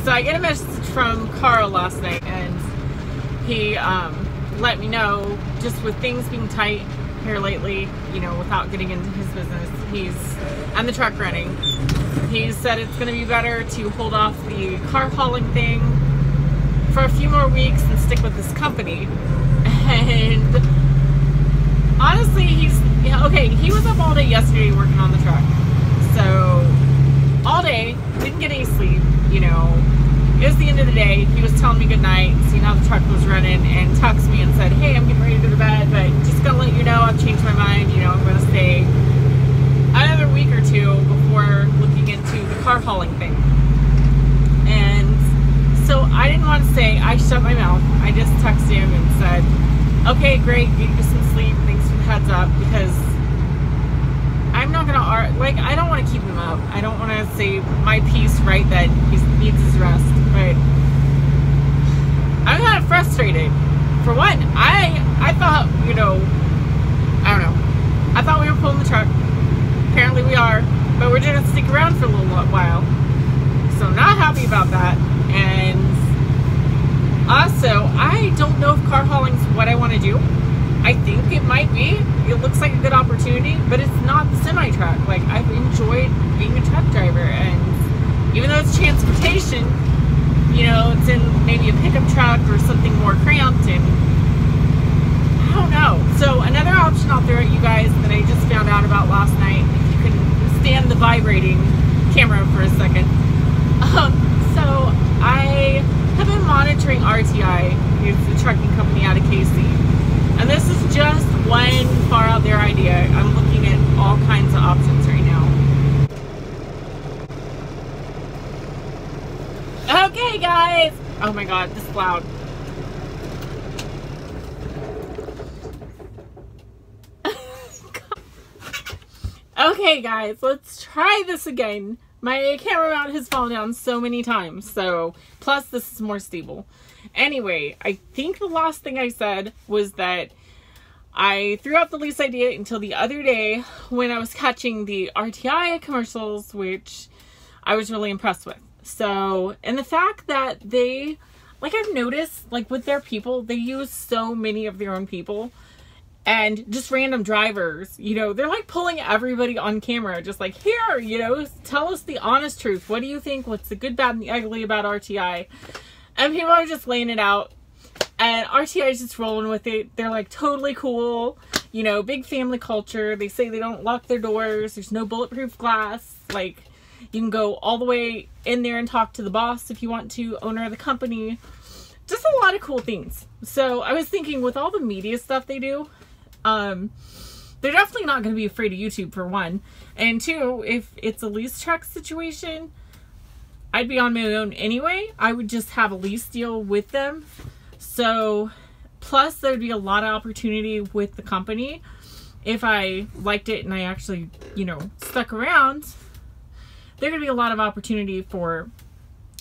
So I get a message from Carl last night, and he let me know, just with things being tight here lately, you know, without getting into his business, and the truck running, he said it's going to be better to hold off the car hauling thing for a few more weeks and stick with this company. And honestly, he was up all day yesterday working on the truck. So all day, didn't get any sleep, you know. It was the end of the day. He was telling me good night, seeing how the truck was running, and texted me and said, hey, I'm getting ready to go to bed, but just gonna let you know I've changed my mind. You know, I'm gonna stay another week or two before looking into the car hauling thing. And so I didn't want to say, I shut my mouth. I just texted him and said, okay, great, get you some sleep, thanks for the heads up, because I'm not gonna I don't want to keep him up. I don't want to say my piece, right, that he needs his rest, but I'm kind of frustrated. For one, I thought, you know, I don't know, I thought we were pulling the truck. Apparently we are, but we're gonna stick around for a little while, so I'm not happy about that. And also, I don't know if car hauling is what I want to do. I think it might be. It looks like a good opportunity, but it's not the semi-truck. Like, I've enjoyed being a truck driver, and even though it's transportation, you know, it's in maybe a pickup truck or something more cramped, and I don't know. So another option I'll throw at you guys that I just found out about last night, if you can stand the vibrating camera for a second. So I have been monitoring RTI, it's a trucking company out of KC. And this is just one far out there idea. I'm looking at all kinds of options right now. Okay, guys. Oh my God, this is loud. Okay, guys, let's try this again. My camera mount has fallen down so many times, so plus this is more stable. Anyway, I think the last thing I said was that I threw out the lease idea until the other day when I was catching the RTI commercials, which I was really impressed with. So, and the fact that they, like, I've noticed, like, with their people, they use so many of their own people and just random drivers, you know, they're like pulling everybody on camera, just like, here, you know, tell us the honest truth. What do you think? What's the good, bad, and the ugly about RTI? And people are just laying it out, and RTI is just rolling with it. They're like totally cool, you know, big family culture. They say they don't lock their doors. There's no bulletproof glass. Like, you can go all the way in there and talk to the boss if you want to, owner of the company. Just a lot of cool things. So I was thinking, with all the media stuff they do, they're definitely not going to be afraid of YouTube, for one. And two, if it's a lease truck situation, I'd be on my own anyway. I would just have a lease deal with them. So, plus there'd be a lot of opportunity with the company. If I liked it and I actually, you know, stuck around, there'd be a lot of opportunity for,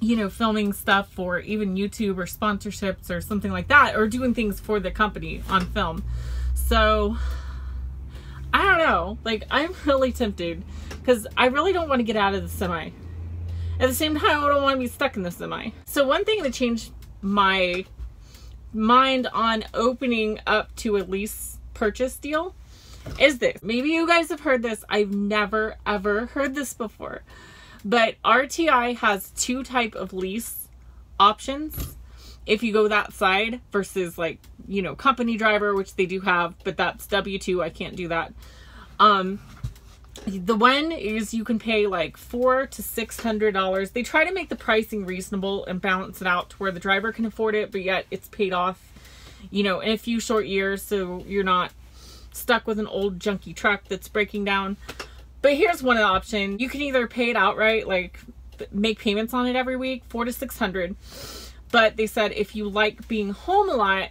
you know, filming stuff for even YouTube or sponsorships or something like that, or doing things for the company on film. So, I don't know. Like, I'm really tempted because I really don't want to get out of the semi. At the same time, I don't want to be stuck in the semi. So one thing that changed my mind on opening up to a lease purchase deal is this. Maybe you guys have heard this. I've never, ever heard this before. But RTI has two type of lease options if you go that side versus, like, you know, company driver, which they do have, but that's W-2. I can't do that. The one is you can pay like $400 to $600. They try to make the pricing reasonable and balance it out to where the driver can afford it, but yet it's paid off, you know, in a few short years, so you're not stuck with an old junky truck that's breaking down. But here's one option. You can either pay it outright, like make payments on it every week, $400 to $600. But they said if you like being home a lot,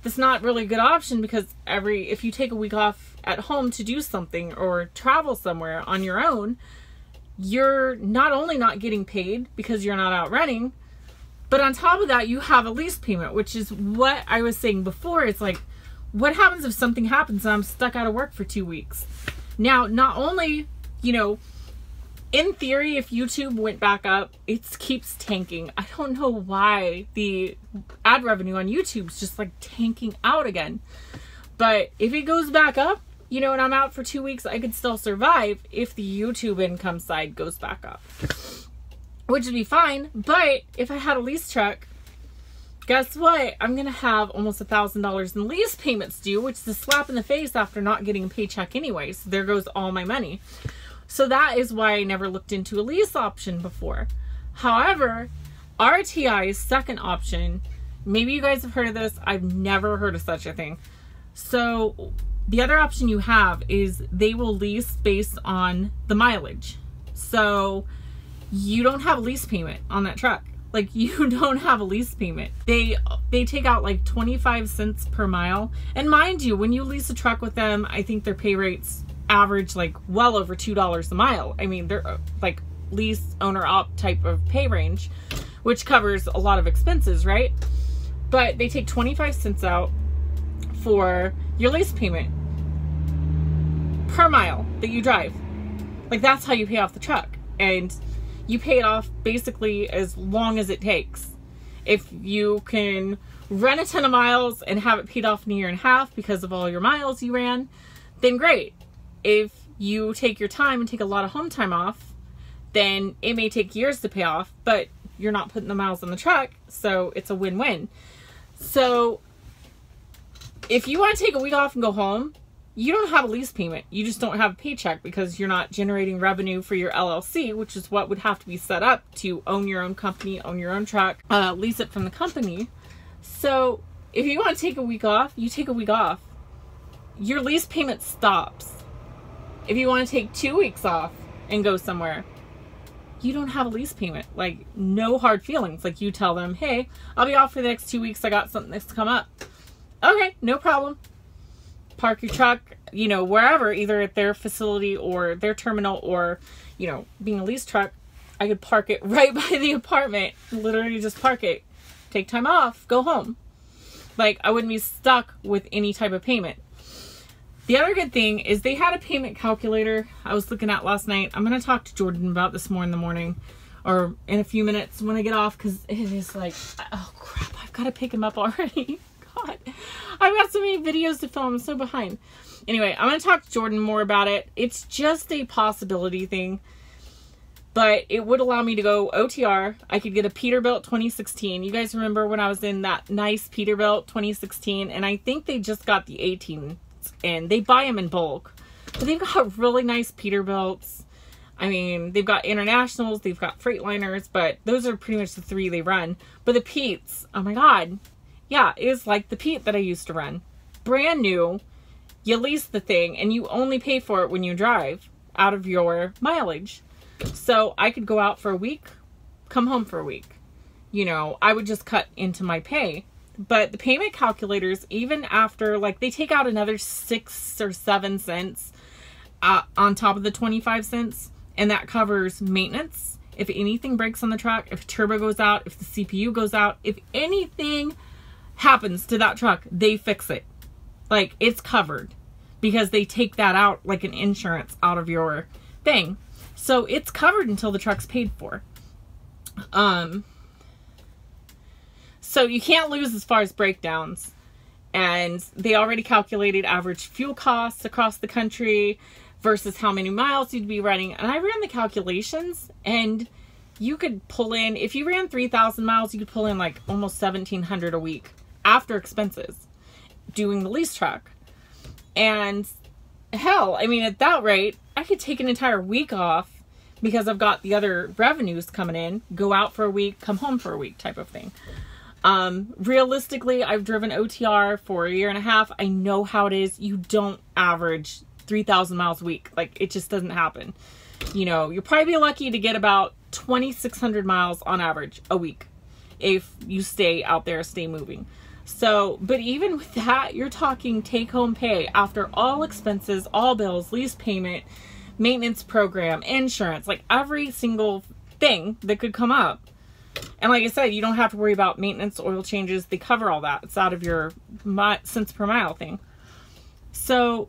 that's not really a good option, because if you take a week off at home to do something or travel somewhere on your own, you're not only not getting paid because you're not out running, but on top of that, you have a lease payment, which is what I was saying before. It's like, what happens if something happens and I'm stuck out of work for 2 weeks? Now, not only, you know, in theory, if YouTube went back up, it keeps tanking. I don't know why the ad revenue on YouTube's just like tanking out again. But if it goes back up, you know, and I'm out for 2 weeks, I could still survive if the YouTube income side goes back up, which would be fine. But if I had a lease truck, guess what? I'm going to have almost $1,000 in lease payments due, which is a slap in the face after not getting a paycheck anyway. So there goes all my money. So that is why I never looked into a lease option before. However, RTI's second option, maybe you guys have heard of this. I've never heard of such a thing. So the other option you have is they will lease based on the mileage. So you don't have a lease payment on that truck. Like, you don't have a lease payment. They take out like 25 cents per mile. And mind you, when you lease a truck with them, I think their pay rates average like well over $2 a mile. I mean, they're like lease owner op type of pay range, which covers a lot of expenses, right? But they take 25 cents out for your lease payment per mile that you drive. Like, that's how you pay off the truck. And you pay it off basically as long as it takes. If you can run a ton of miles and have it paid off in a year and a half because of all your miles you ran, then great. If you take your time and take a lot of home time off, then it may take years to pay off, but you're not putting the miles on the truck, so it's a win-win. So if you want to take a week off and go home, you don't have a lease payment. You just don't have a paycheck because you're not generating revenue for your LLC, which is what would have to be set up to own your own company, own your own truck, lease it from the company. So if you want to take a week off, you take a week off. Your lease payment stops. If you want to take 2 weeks off and go somewhere, you don't have a lease payment. Like, no hard feelings. Like, you tell them, hey, I'll be off for the next 2 weeks. I got something that's come up. Okay, no problem. Park your truck, you know, wherever, either at their facility or their terminal, or, you know, being a lease truck, I could park it right by the apartment. Literally just park it. Take time off. Go home. Like, I wouldn't be stuck with any type of payment. The other good thing is they had a payment calculator I was looking at last night. I'm going to talk to Jordan about this more in the morning, or in a few minutes when I get off, because it is like, oh crap, I've got to pick him up already. God, I've got so many videos to film. I'm so behind. Anyway, I'm going to talk to Jordan more about it. It's just a possibility thing, but it would allow me to go OTR. I could get a Peterbilt 2016. You guys remember when I was in that nice Peterbilt 2016, and I think they just got the 18, and they buy them in bulk, but they've got really nice Peterbilts. I mean, they've got Internationals, they've got Freightliners, but those are pretty much the three they run. But the Petes, oh my God. Yeah, it is like the Pete that I used to run. Brand new. You lease the thing and you only pay for it when you drive out of your mileage. So I could go out for a week, come home for a week. You know, I would just cut into my pay. But the payment calculators, even after, like, they take out another 6 or 7 cents on top of the 25 cents. And that covers maintenance. If anything breaks on the truck, if turbo goes out, if the CPU goes out, if anything happens to that truck, they fix it. Like, it's covered because they take that out like an insurance out of your thing. So it's covered until the truck's paid for. So you can't lose as far as breakdowns. And they already calculated average fuel costs across the country versus how many miles you'd be running. And I ran the calculations, and you could pull in, if you ran 3,000 miles, you could pull in like almost $1,700 a week after expenses doing the lease truck. And hell, I mean, at that rate, I could take an entire week off because I've got the other revenues coming in, go out for a week, come home for a week type of thing. Realistically, I've driven OTR for a year and a half. I know how it is. You don't average 3,000 miles a week. Like, it just doesn't happen. You know, you'll probably be lucky to get about 2,600 miles on average a week if you stay out there, stay moving. So, but even with that, you're talking take-home pay after all expenses, all bills, lease payment, maintenance program, insurance, like every single thing that could come up. And like I said, you don't have to worry about maintenance, oil changes. They cover all that. It's out of your cents per mile thing. So,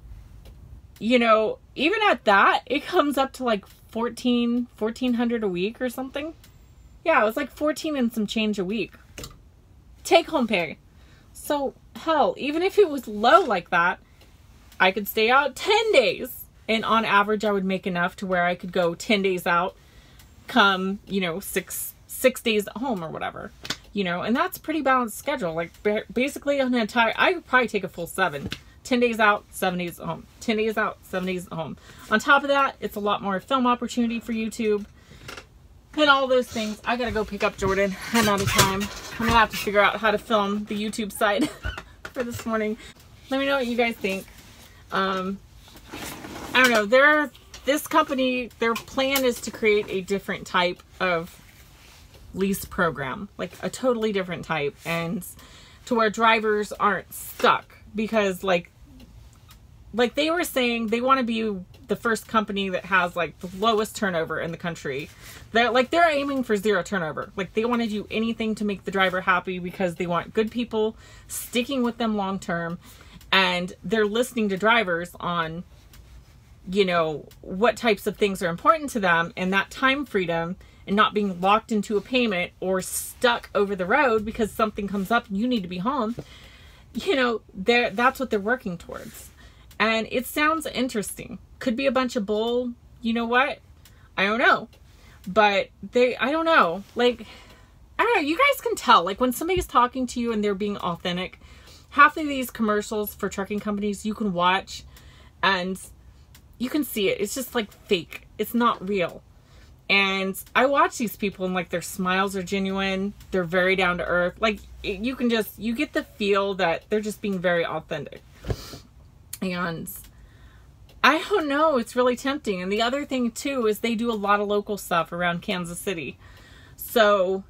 you know, even at that, it comes up to like 1400 a week or something. Yeah, it was like 14 and some change a week. Take home pay. So, hell, even if it was low like that, I could stay out 10 days. And on average, I would make enough to where I could go 10 days out, come, you know, six days at home or whatever. You know, and that's a pretty balanced schedule. Like, basically, an entire, I could probably take a full 7. 10 days out, 7 days at home. 10 days out, 7 days at home. On top of that, it's a lot more film opportunity for YouTube. And all those things. I gotta go pick up Jordan. I'm out of time. I'm gonna have to figure out how to film the YouTube side for this morning. Let me know what you guys think. I don't know. This company, their plan is to create a different type of lease program. Like a totally different type. And to where drivers aren't stuck. Because like they were saying, they want to be the first company that has like the lowest turnover in the country. They're aiming for 0 turnover. Like they want to do anything to make the driver happy because they want good people sticking with them long term, and they're listening to drivers on, you know, what types of things are important to them, and that time freedom and not being locked into a payment or stuck over the road because something comes up and you need to be home. You know, that's what they're working towards. And it sounds interesting. Could be a bunch of bull. You know what? I don't know. But I don't know. Like, I don't know. You guys can tell. Like, when somebody's talking to you and they're being authentic, half of these commercials for trucking companies you can watch and you can see it. It's just like fake. It's not real. And I watch these people and like their smiles are genuine. They're very down to earth. Like, you get the feel that they're just being very authentic. And I don't know, it's really tempting. And the other thing too is they do a lot of local stuff around Kansas City. So,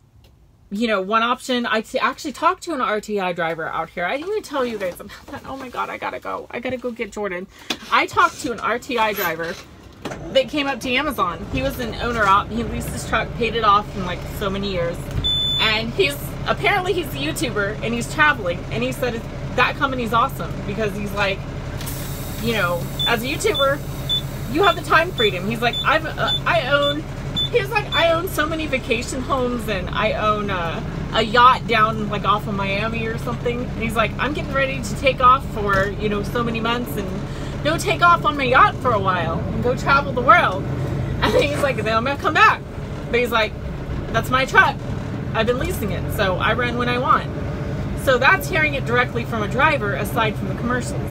you know, one option, I actually talked to an RTI driver out here. I didn't even tell you guys about that. Oh my God, I gotta go. I gotta go get Jordan. I talked to an RTI driver that came up to Amazon. He was an owner-op. He leased his truck, paid it off in like so many years. And apparently he's a YouTuber and he's traveling. And he said that company's awesome because he's like, you know, as a YouTuber, you have the time freedom. He's like, I own so many vacation homes, and I own a yacht down like off of Miami or something. And he's like, I'm getting ready to take off for, you know, so many months and go take off on my yacht for a while and go travel the world. And he's like, then I'm gonna come back. But he's like, that's my truck. I've been leasing it, so I run when I want. So that's hearing it directly from a driver aside from the commercials.